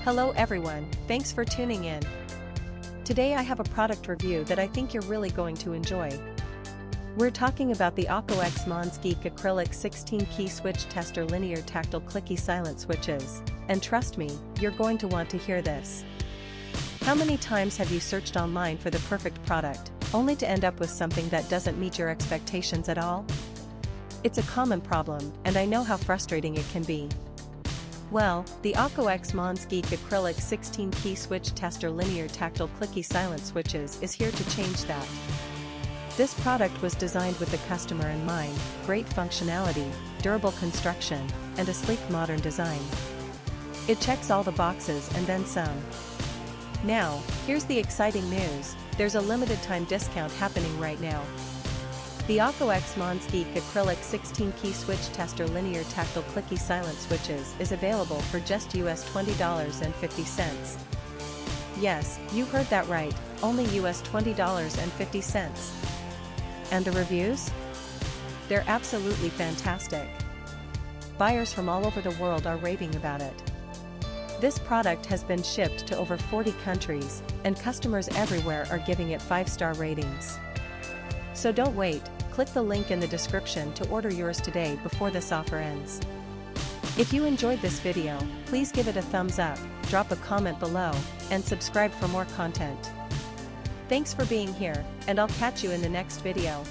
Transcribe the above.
Hello everyone, thanks for tuning in. Today I have a product review that I think you're really going to enjoy. We're talking about the Akko X MonsGeek Acrylic 16 key switch tester linear tactile clicky silent switches, and trust me, you're going to want to hear this. How many times have you searched online for the perfect product, only to end up with something that doesn't meet your expectations at all? It's a common problem, and I know how frustrating it can be. Well, the Akko X MonsGeek Acrylic 16 key switch tester linear tactile clicky silent switches is here to change that. This product was designed with the customer in mind: great functionality, durable construction, and a sleek modern design. It checks all the boxes and then some. Now, here's the exciting news: there's a limited time discount happening right now. The Akko X MonsGeek Acrylic 16 key switch tester linear tactile clicky silent switches is available for just US $20.50. Yes, you heard that right, only US $20.50. And the reviews? They're absolutely fantastic. Buyers from all over the world are raving about it. This product has been shipped to over 40 countries, and customers everywhere are giving it 5-star ratings. So don't wait, click the link in the description to order yours today before this offer ends. If you enjoyed this video, please give it a thumbs up, drop a comment below, and subscribe for more content. Thanks for being here, and I'll catch you in the next video.